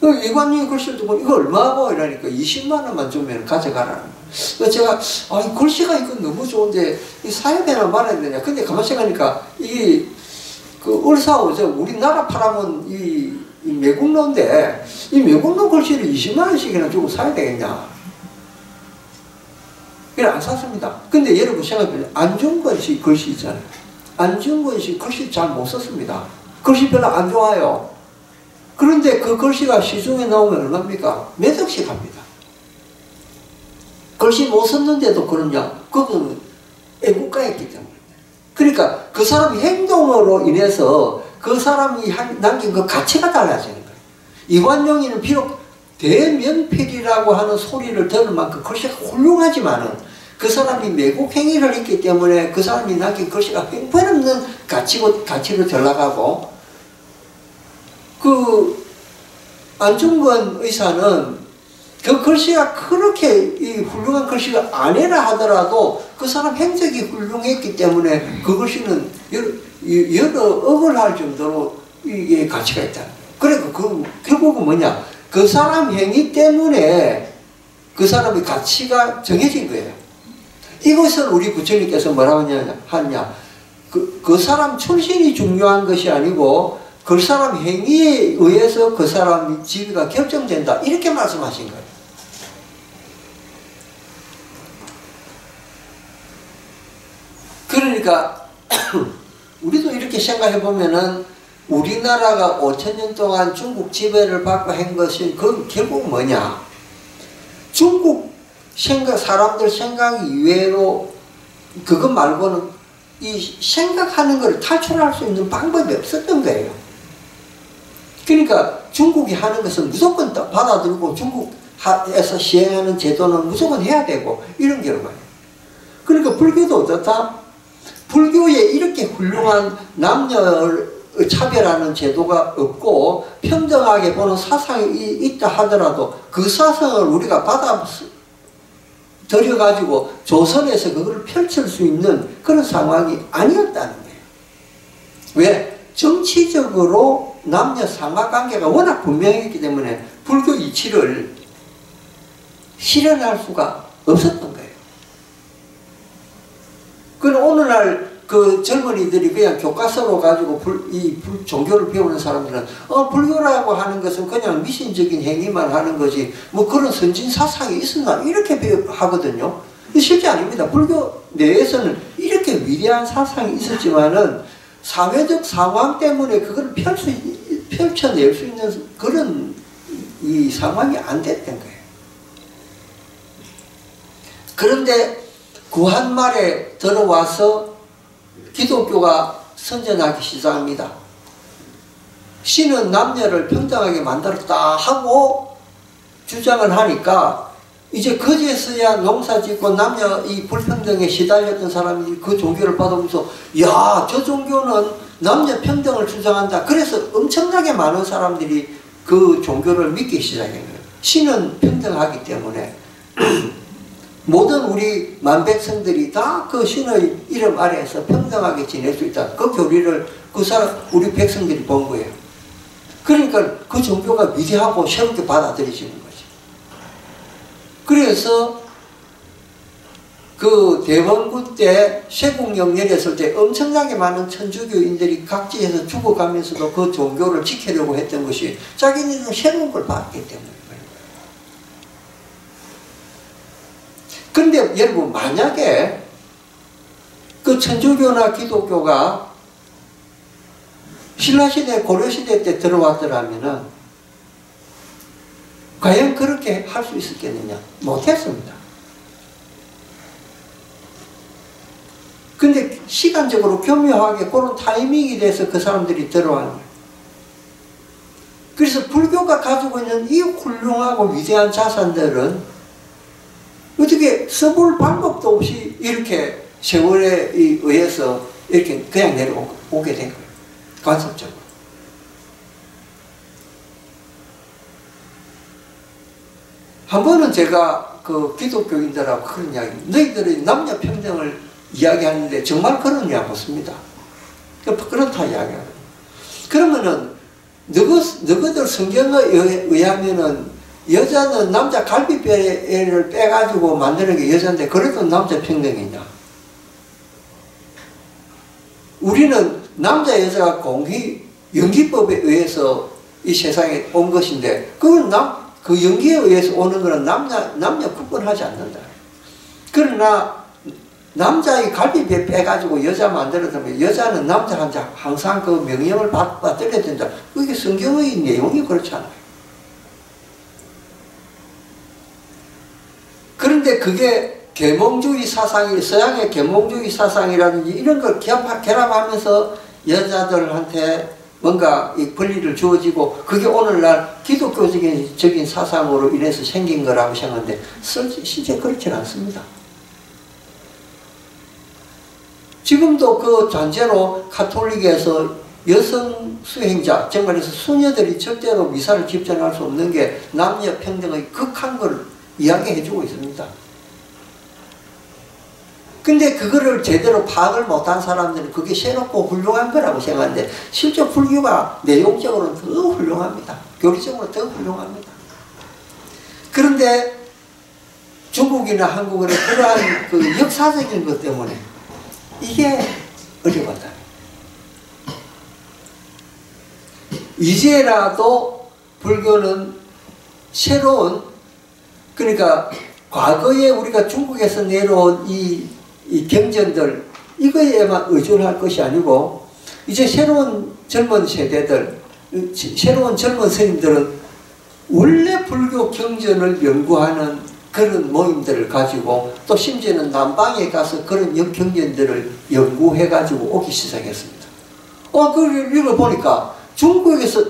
Speaker 1: 이완용이 글씨를 두고 이거 얼마고 이러니까 20만 원만 주면 가져가라는 거예요. 제가 글씨가 이거 너무 좋은데 이 사협에나 말아야 되냐. 근데 가만히 생각하니까 이 그 을사오적 우리나라 팔아면 이 이 매국노인데 이 매국노 글씨를 20만 원씩이나 주고 사야 되겠냐? 이걸 안 샀습니다. 근데 여러분 생각해보세요. 안중근 씨 글씨 있잖아요. 안중근 씨 글씨 잘 못 썼습니다. 글씨 별로 안 좋아요. 그런데 그 글씨가 시중에 나오면 얼마입니까? 몇 억씩 합니다. 글씨 못 썼는데도 그러냐? 그거는 애국가였기 때문에. 그러니까 그 사람 행동으로 인해서 그 사람이 남긴 그 가치가 달라지는 거예요. 이완용이는 비록 대면필이라고 하는 소리를 들을 만큼 글씨가 훌륭하지만은 그 사람이 매국 행위를 했기 때문에 그 사람이 남긴 글씨가 형편없는 가치로 전락하고, 그 안중근 의사는 그 글씨가 그렇게 이 훌륭한 글씨가 아니라 하더라도 그 사람 행적이 훌륭했기 때문에 그 글씨는 여러 억을 할 정도로 이게 가치가 있다. 그러니까 그 결국은 뭐냐? 그 사람 행위 때문에 그 사람의 가치가 정해진 거예요. 이것을 우리 부처님께서 뭐라고 하냐? 그 사람 출신이 중요한 것이 아니고 그 사람 행위에 의해서 그 사람의 지위가 결정된다. 이렇게 말씀하신 거예요. 그러니까 우리도 이렇게 생각해 보면은 우리나라가 5,000년 동안 중국 지배를 받고 한 것이 그건 결국 뭐냐? 중국 사람들 생각 이외로 그것 말고는 이 생각하는 걸 탈출할 수 있는 방법이 없었던 거예요. 그러니까 중국이 하는 것은 무조건 받아들이고 중국에서 시행하는 제도는 무조건 해야 되고 이런 결과예요. 그러니까 불교도 어떻다? 불교에 이렇게 훌륭한 남녀 차별하는 제도가 없고 평등하게 보는 사상이 있다 하더라도 그 사상을 우리가 받아들여가지고 조선에서 그걸 펼칠 수 있는 그런 상황이 아니었다는 거예요. 왜? 정치적으로 남녀 상하관계가 워낙 분명했기 때문에 불교 이치를 실현할 수가 없었던 거예요. 그럼 오늘날 그 젊은이들이 그냥 교과서로 가지고 종교를 배우는 사람들은 불교라고 하는 것은 그냥 미신적인 행위만 하는 거지 뭐 그런 선진 사상이 있었나 이렇게 하거든요. 실제 아닙니다. 불교 내에서는 이렇게 위대한 사상이 있었지만은 사회적 상황 때문에 그걸 펼쳐낼 수 있는 그런 이 상황이 안 됐던 거예요. 그런데 구한말에 들어와서 기독교가 선전하기 시작합니다. 신은 남녀를 평등하게 만들었다 하고 주장을 하니까 이제 그제서야 농사짓고 남녀 이 불평등에 시달렸던 사람이 그 종교를 받으면서 야, 저 종교는 남녀 평등을 주장한다. 그래서 엄청나게 많은 사람들이 그 종교를 믿기 시작한 거예요. 신은 평등하기 때문에 모든 우리 만백성들이 다 그 신의 이름 아래에서 평등하게 지낼 수 있다. 그 교리를 우리 백성들이 본 거예요. 그러니까 그 종교가 위대하고 새롭게 받아들여지는 거지. 그래서 그 대원군 때 쇄국령 열렸을 때 엄청나게 많은 천주교인들이 각지에서 죽어가면서도 그 종교를 지키려고 했던 것이 자기네들은 새로운 걸 봤기 때문에. 그런데 여러분 만약에 그 천주교나 기독교가 신라시대 고려시대 때 들어왔더라면은 과연 그렇게 할 수 있었겠느냐? 못했습니다. 근데 시간적으로 교묘하게 그런 타이밍이 돼서 그 사람들이 들어가는 거예요. 그래서 불교가 가지고 있는 이 훌륭하고 위대한 자산들은 어떻게 써볼 방법도 없이 이렇게 세월에 의해서 이렇게 그냥 내려오게 된 거예요. 간섭적으로. 한 번은 제가 그 기독교인들하고 그런 이야기, 너희들이 남녀 평등을 이야기하는데 정말 그러냐 묻습니다. 그렇다 이야기하거든요. 그러면은 너희들 성경에 의하면은 여자는 남자 갈비뼈를 빼가지고 만드는 게 여자인데 그래도 남자 평등이냐? 우리는 남자 여자가 공히 연기법에 의해서 이 세상에 온 것인데, 그건 그 연기에 의해서 오는 것은 남녀 구분하지 않는다. 그러나 남자의 갈비뼈 빼가지고 여자 만들어두면 여자는 남자한테 항상 그 명령을 받들어야 된다. 그게 성경의 내용이 그렇잖아요. 그런데 그게 계몽주의 사상이, 서양의 계몽주의 사상이라든지 이런 걸 결합하면서 여자들한테 뭔가 이 권리를 주어지고, 그게 오늘날 기독교적인 사상으로 인해서 생긴 거라고 생각하는데 실제 그렇지 않습니다. 지금도 그 잔재로 가톨릭에서 여성 수행자, 정말해서 수녀들이 절대로 미사를 집전할 수 없는 게 남녀 평등의 극한 걸 이야기해주고 있습니다. 근데 그거를 제대로 파악을 못한 사람들은 그게 새롭고 훌륭한 거라고 생각하는데, 실제 불교가 내용적으로는 더 훌륭합니다. 교리적으로 더 훌륭합니다. 그런데 중국이나 한국의 그러한 그 역사적인 것 때문에 이게 어려웠다. 이제라도 불교는 새로운, 그러니까 과거에 우리가 중국에서 내려온 이 경전들, 이거에만 의존할 것이 아니고, 이제 새로운 젊은 세대들, 새로운 젊은 스님들은 원래 불교 경전을 연구하는 그런 모임들을 가지고, 또 심지어는 남방에 가서 그런 경전들을 연구해가지고 오기 시작했습니다. 그걸 읽어보니까 중국에서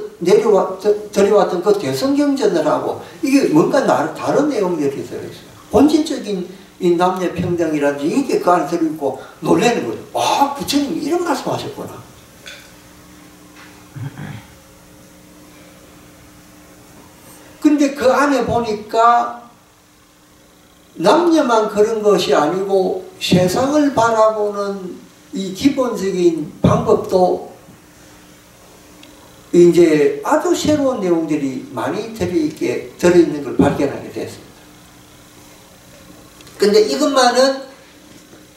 Speaker 1: 들여왔던 그 대성경전들하고 이게 뭔가 다른 내용들이 들어있어요. 본질적인 이 남녀 평등이라든지 이게 그 안에 들어있고 놀라는 거예요. 부처님이 이런 말씀 하셨구나. 근데 그 안에 보니까 남녀만 그런 것이 아니고 세상을 바라보는 이 기본적인 방법도 이제 아주 새로운 내용들이 많이 들어있는 걸 발견하게 됐습니다. 근데 이것만은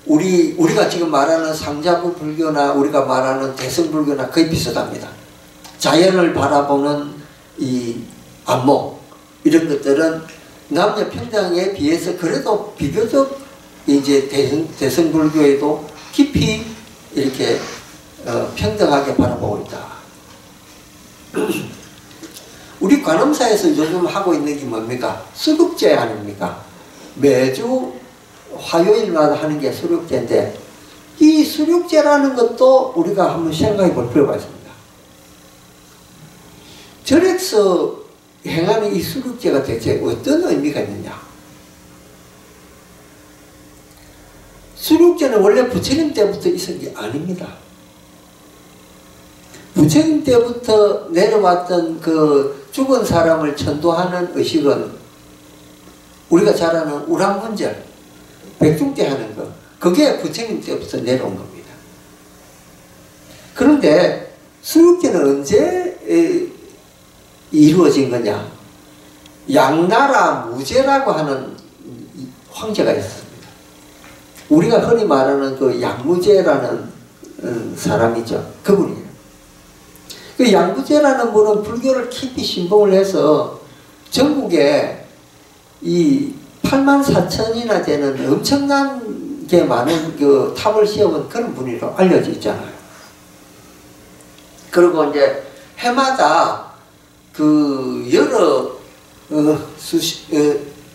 Speaker 1: 우리가 지금 말하는 상자부 불교나 우리가 말하는 대승불교나 거의 비슷합니다. 자연을 바라보는 이 안목, 이런 것들은 남녀 평등에 비해서 그래도 비교적 이제 대승불교에도 깊이 이렇게 평등하게 바라보고 있다. 우리 관음사에서 요즘 하고 있는 게 뭡니까? 수국제 아닙니까? 매주 화요일마다 하는 게 수륙제인데, 이 수륙제라는 것도 우리가 한번 생각해 볼 필요가 있습니다. 절에서 행하는 이 수륙제가 대체 어떤 의미가 있느냐? 수륙제는 원래 부처님 때부터 있은 게 아닙니다. 부처님 때부터 내려왔던 그 죽은 사람을 천도하는 의식은 우리가 잘 아는 우람분절, 백중대 하는 거, 그게 부처님 때부터 내려온 겁니다. 그런데 수륙제는 언제 이루어진 거냐? 양나라 무제라고 하는 황제가 있었습니다. 우리가 흔히 말하는 그 양무제라는 사람이죠. 그분이에요. 그 양무제라는 분은 불교를 깊이 신봉을 해서 전국에 이 84,000이나 되는 엄청나게 많은 그 탑을 세운 그런 분이라고 알려져 있잖아요. 그리고 이제 해마다 그 여러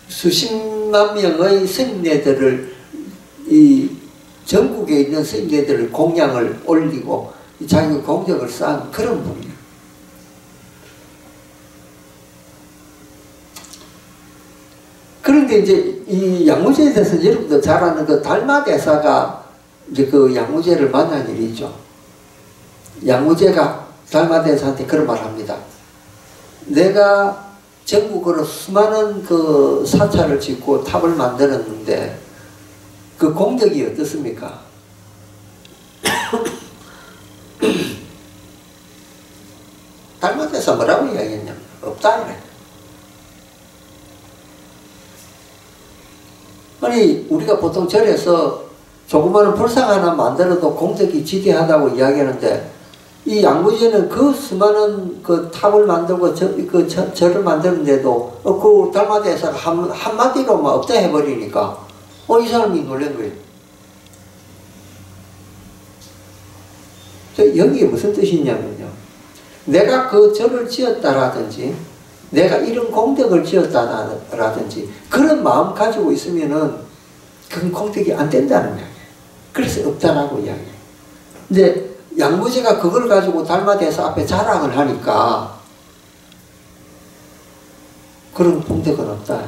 Speaker 1: 수십만 명의 스님네들을, 이 전국에 있는 스님네들을 공양을 올리고 자기 공덕을 쌓은 그런 분이에요. 그런데 이제 이 양무제에 대해서 여러분들 잘 아는 그 달마대사가 이제 그 양무제를 만난 일이 있죠. 양무제가 달마대사한테 그런 말을 합니다. 내가 전국으로 수많은 그 사찰을 짓고 탑을 만들었는데 그 공덕이 어떻습니까? 달마대사 뭐라고 이야기했냐면 없다 이래. 아니 우리가 보통 절에서 조그마한 불상 하나 만들어도 공덕이 지대하다고 이야기하는데 이 양무제는 그 수많은 그 탑을 만들고 절을 만드는데도 그 달마대에서 한마디로만 없다 해버리니까 이 사람이 놀란 거예요. 여기에 무슨 뜻이냐면요. 내가 그 절을 지었다라든지 내가 이런 공덕을 지었다라든지 그런 마음 가지고 있으면은 그건 공덕이 안 된다는 이야기예요. 그래서 없다라고 이야기해요. 근데 양무제가 그걸 가지고 달마대에서 앞에 자랑을 하니까 그런 공덕은 없다.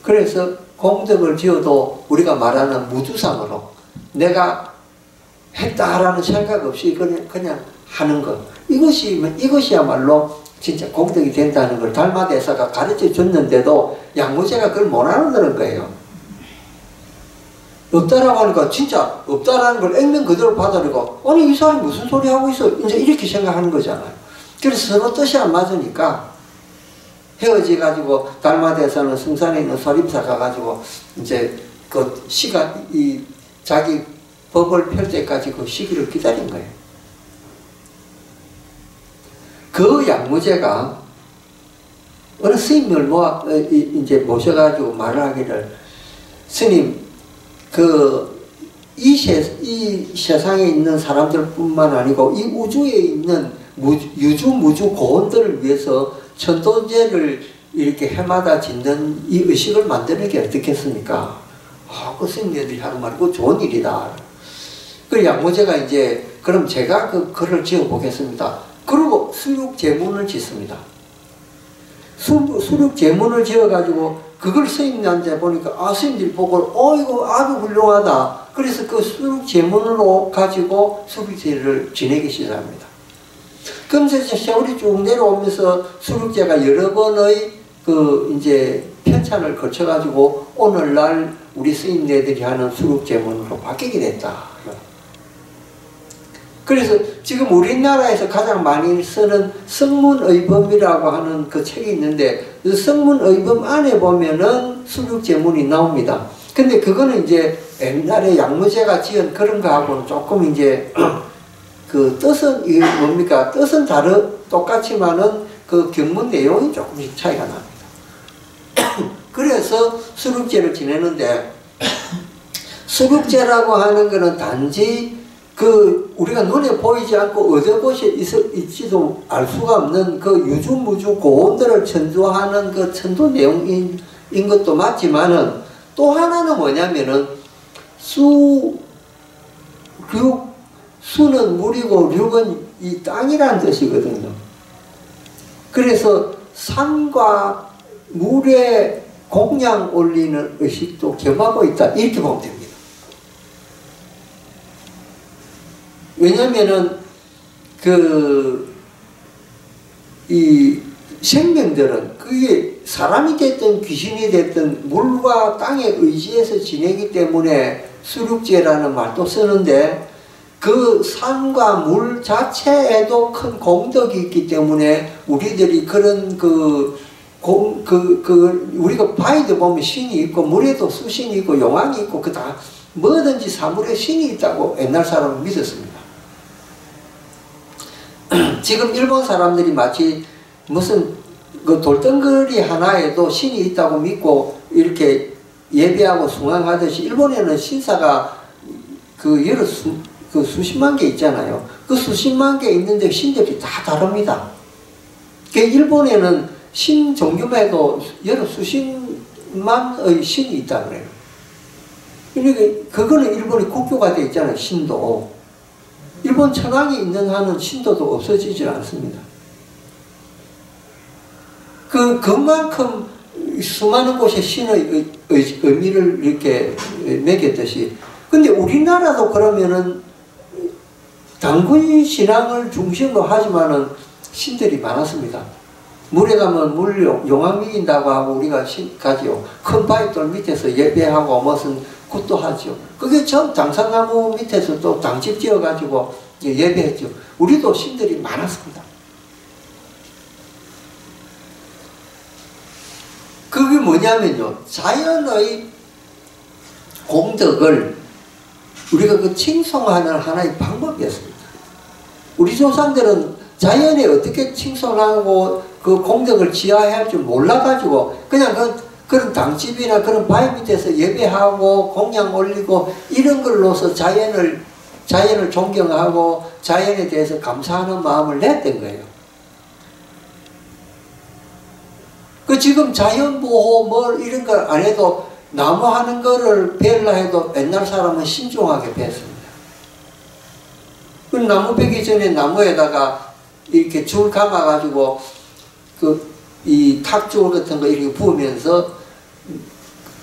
Speaker 1: 그래서 공덕을 지어도 우리가 말하는 무주상으로 내가 했다라는 생각 없이 그냥 하는 것. 이것이야말로 진짜 공덕이 된다는 걸 달마대사가 가르쳐 줬는데도 양무제가 그걸 못 알아들은 거예요. 없다라고 하니까 진짜 없다라는 걸 액면 그대로 받아들이고 아니 이 사람이 무슨 소리 하고 있어 이제 이렇게 생각하는 거잖아요. 그래서 서로 뜻이 안 맞으니까 헤어져 가지고 달마대사는 승산에 있는 소림사 가가지고 이제 그 시간 자기 법을 펼 때까지 그 시기를 기다린 거예요. 그 양무제가 어느 스님을 이제 모셔가지고 말을 하기를 스님 이 세상에 있는 사람들뿐만 아니고 이 우주에 있는 유주무주 고원들을 위해서 천도제를 이렇게 해마다 짓는 이 의식을 만드는 게 어떻겠습니까? 그 스님들이 하는 말이 그 좋은 일이다. 그 양무제가 이제 그럼 제가 그 글을 지어 보겠습니다. 그리고 수륙제문을 짓습니다. 수륙제문을 지어가지고 그걸 스님한테 보니까 스님들이 보고 이거 아주 훌륭하다. 그래서 그 수륙제문으로 가지고 수륙제를 지내기 시작합니다. 그러면서 세월이 쭉 내려오면서 수륙제가 여러 번의 이제 편찬을 거쳐가지고 오늘날 우리 스님네들이 하는 수륙제문으로 바뀌게 됐다. 그래서 지금 우리나라에서 가장 많이 쓰는 성문의범이라고 하는 그 책이 있는데 그 성문의범 안에 보면은 수륙제문이 나옵니다. 근데 그거는 이제 옛날에 양무제가 지은 그런 거하고는 조금 이제 그 뜻은 이게 뭡니까? 뜻은 똑같지만은 그 경문 내용이 조금씩 차이가 납니다. 그래서 수륙제를 지내는데 수륙제라고 하는 거는 단지 우리가 눈에 보이지 않고 어느 곳에 있지도 알 수가 없는 그 유주무주 고원들을 천도하는 그 천도 내용인 것도 맞지만은 또 하나는 뭐냐면은 수는 물이고 륙은 이 땅이라는 뜻이거든요. 그래서 산과 물에 공양 올리는 의식도 겸하고 있다. 이렇게 보면 됩니다. 왜냐면은 이 생명들은 그게 사람이 됐든 귀신이 됐든 물과 땅에 의지해서 지내기 때문에 수륙제라는 말도 쓰는데 그 산과 물 자체에도 큰 공덕이 있기 때문에 우리들이 그런 우리가 바위도 보면 신이 있고 물에도 수신이 있고 용왕이 있고 다 뭐든지 사물에 신이 있다고 옛날 사람은 믿었습니다. 지금 일본 사람들이 마치 무슨 그 돌덩어리 하나에도 신이 있다고 믿고 이렇게 예배하고 숭앙하듯이 일본에는 신사가 수십만 개 있잖아요. 그 수십만 개 있는데 신들이 다 다릅니다. 일본에는 신 종교만 해도 여러 수십만의 신이 있다 그래요. 그러니까 그거는 일본이 국교가 되어 있잖아요. 신도. 일본 천황이 있는 한은 신도도 없어지질 않습니다. 그만큼 수많은 곳에 신의 의미를 이렇게 매겼듯이. 근데 우리나라도 그러면은 당군 신앙을 중심으로 하지만은 신들이 많았습니다. 물에 가면 용왕 이긴다고 하고 우리가 가지요. 큰 바위돌 밑에서 예배하고 무슨 굿도 하죠. 그게 전 당산나무 밑에서 또 당집 지어가지고 예배했죠. 우리도 신들이 많았습니다. 그게 뭐냐면요. 자연의 공덕을 우리가 칭송하는 하나의 방법이 방법이었습니다. 우리 조상들은 자연에 어떻게 칭송하고 그 공덕을 지어야 할 줄 몰라가지고 그냥 그런 당집이나 그런 바위 밑에서 예배하고 공양 올리고 이런 걸로서 자연을 존경하고 자연에 대해서 감사하는 마음을 냈던 거예요. 그 지금 자연보호 뭐 이런 걸 안 해도 나무 하는 거를 베려 해도 옛날 사람은 신중하게 뱄습니다. 그 나무 베기 전에 나무에다가 이렇게 줄 감아가지고 이 탁줄 같은 거 이렇게 부으면서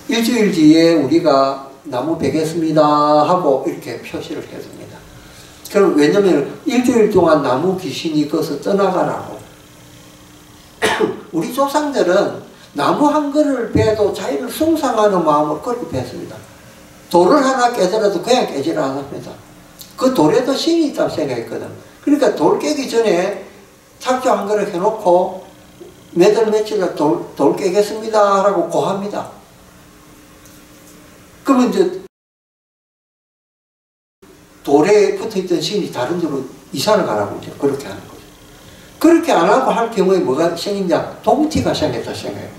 Speaker 1: 일주일 뒤에 우리가 나무 베겠습니다 하고 이렇게 표시를 해줍니다. 그럼 왜냐면 일주일 동안 나무 귀신이 거기서 떠나가라고. 우리 조상들은 나무 한 그루를 베도 자연을 숭상하는 마음으로 그렇게 뱄습니다. 돌을 하나 깨더라도 그냥 깨지를 않습니다. 그 돌에도 신이 있다고 생각했거든. 그러니까 돌 깨기 전에 탁주 한 그릇 해놓고 몇 월 며칠 돌 깨겠습니다 라고 고합니다. 그러면 이제 돌에 붙어있던 신이 다른 데로 이사를 가라고 이제 그렇게 하는 거죠. 그렇게 안 하고 할 경우에 뭐가 생기냐? 동티가 생겼다 생각해요.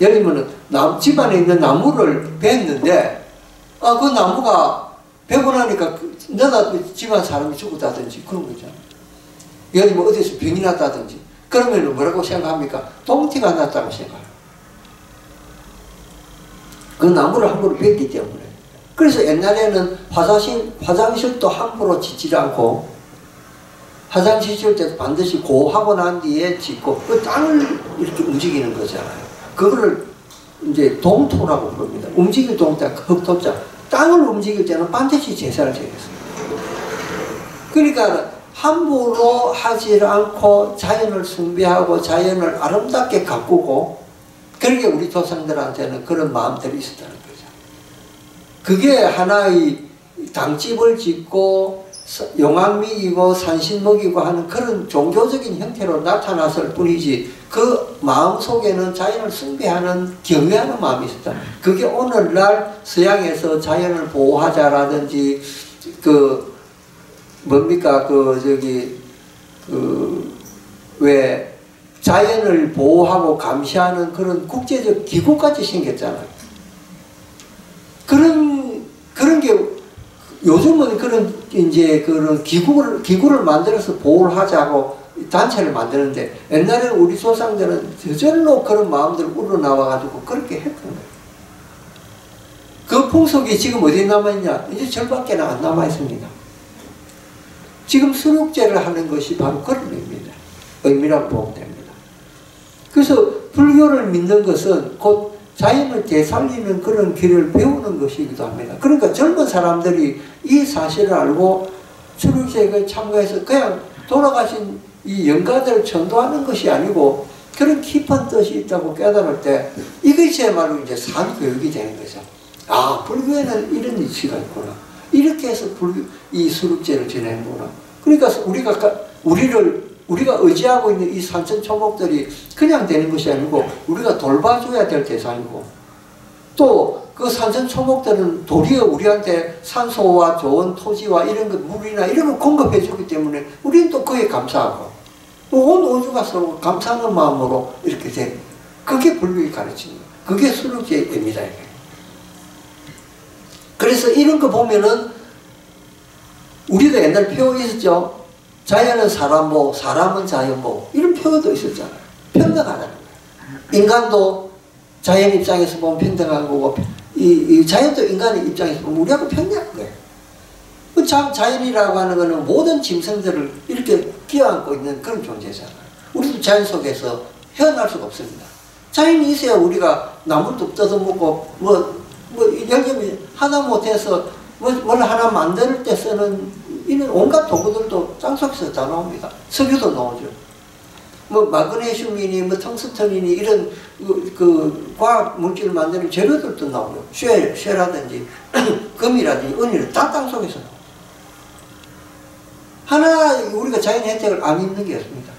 Speaker 1: 예를 들면 집안에 있는 나무를 뱄는데 그 나무가 베고 나니까 너나 집안 사람이 죽었다든지 그런 거 있잖아요. 예를 들면 어디서 병이 났다든지 그러면 뭐라고 생각합니까? 동티가 났다고 생각해요. 그 나무를 함부로 뱄기 때문에. 그래서 옛날에는 화장실도 함부로 짓지 않고 화장실 지을 때도 반드시 고하고 난 뒤에 짓고 그 땅을 이렇게 움직이는 거잖아요. 그거를 이제 동토라고 부릅니다. 움직일 동자, 흑토자. 땅을 움직일 때는 반드시 제사를 지냈습니다. 그러니까 함부로 하지 않고 자연을 숭배하고 자연을 아름답게 가꾸고 그러게 우리 조상들한테는 그런 마음들이 있었다는 거죠. 그게 하나의 당집을 짓고 용왕 먹이고 산신 먹이고 하는 그런 종교적인 형태로 나타났을 뿐이지 그 마음 속에는 자연을 숭배하는 경외하는 마음이 있었다. 그게 오늘날 서양에서 자연을 보호하자라든지 왜 자연을 보호하고 감시하는 그런 국제적 기구까지 생겼잖아요. 그런 게 요즘은 그런 기구를 만들어서 보호를 하자고 단체를 만드는데 옛날에는 우리 조상들은 저절로 그런 마음들을 우러나와가지고 그렇게 했던 거예요. 그 풍속이 지금 어디에 남아있냐? 이제 절밖에 안 남아있습니다. 지금 수륙제를 하는 것이 바로 그런 의미라고 보면 됩니다. 그래서 불교를 믿는 것은 곧 자연을 되살리는 그런 길을 배우는 것이기도 합니다. 그러니까 젊은 사람들이 이 사실을 알고 수륙제에 참가해서 그냥 돌아가신 이 영가들을 전도하는 것이 아니고 그런 깊은 뜻이 있다고 깨달을 때 이것이야말로 이제 산교육이 되는 거죠. 아, 불교에는 이런 이치가 있구나. 이렇게 해서 이 수륙제를 지내는구나. 그러니까 우리가 의지하고 있는 이 산천초목들이 그냥 되는 것이 아니고 우리가 돌봐줘야 될 대상이고 또 그 산천초목들은 도리어 우리한테 산소와 좋은 토지와 이런 것, 물이나 이런 걸 공급해 주기 때문에 우리는 또 그에 감사하고 또 온 우주가 서로 감사하는 마음으로 이렇게 돼. 그게 불교의 가르침이에요. 그게 수륙제의 의미다. 그래서 이런 거 보면은 우리도 옛날 표어 있었죠. 자연은 사람보, 사람은 자연보. 이런 표현도 있었잖아요. 평등하다는 거예요. 인간도 자연 입장에서 보면 평등한 거고, 이 자연도 인간의 입장에서 보면 우리하고 평등한 거예요. 그 자연이라고 하는 거는 모든 짐승들을 이렇게 끼어안고 있는 그런 존재잖아요. 우리도 자연 속에서 헤어날 수가 없습니다. 자연이 있어야 우리가 나무도 뜯어먹고, 예를 들면 하나 못해서 뭘 하나 만들 때 쓰는 이런 온갖 도구들도 땅속에서 다 나옵니다. 석유도 나오죠. 마그네슘이니 텅스턴이니 이런 과학 물질을 만드는 재료들도 나오죠. 쇠라든지 금이라든지 은이라든지 다 땅속에서 나옵니다. 하나 우리가 자연 혜택을 안 입는 게 없습니다.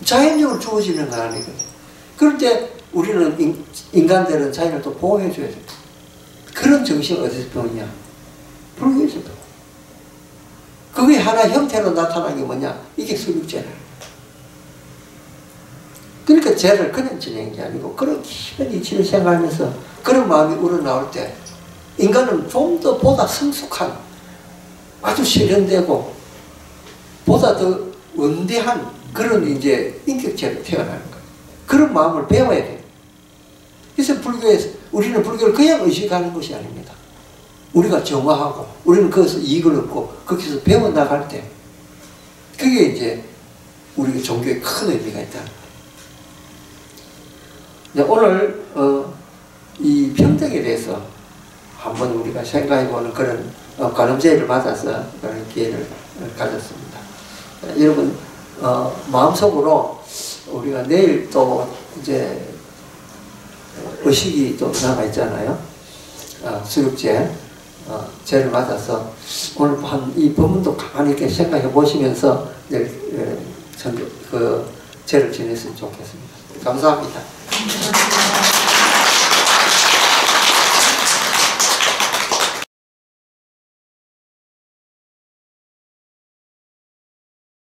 Speaker 1: 자연적으로 주어지는 건 아니거든요. 그럴 때 우리는 인간들은 자연을 또 보호해 줘야 돼요. 그런 정신을 어디서 배우냐? 불교에서 배워. 하나 형태로 나타나는 게 뭐냐? 이게 수륙죄라는 거예요. 그러니까 죄를 그냥 지내는 게 아니고 그런 깊은 이치를 생각하면서 그런 마음이 우러나올 때 인간은 좀 더 보다 성숙한, 아주 세련되고 보다 더 원대한 그런 이제 인격체로 태어나는 거예요. 그런 마음을 배워야 돼요. 그래서 불교에서 우리는 불교를 그냥 의식하는 것이 아닙니다. 우리가 정화하고 우리는 거기서 이익을 얻고 거기서 배워나갈 때 그게 이제 우리 종교에 큰 의미가 있다. 오늘 이 평등에 대해서 한번 우리가 생각해보는 그런 관음제를 맞아서 그런 기회를 가졌습니다. 여러분 마음속으로 우리가 내일 또 이제 의식이 또 남아 있잖아요. 수육제 죄를 맞아서 오늘 한 이 법문도 가만히 이렇게 생각해 보시면서 내일 그 죄를 지냈으면 좋겠습니다. 감사합니다.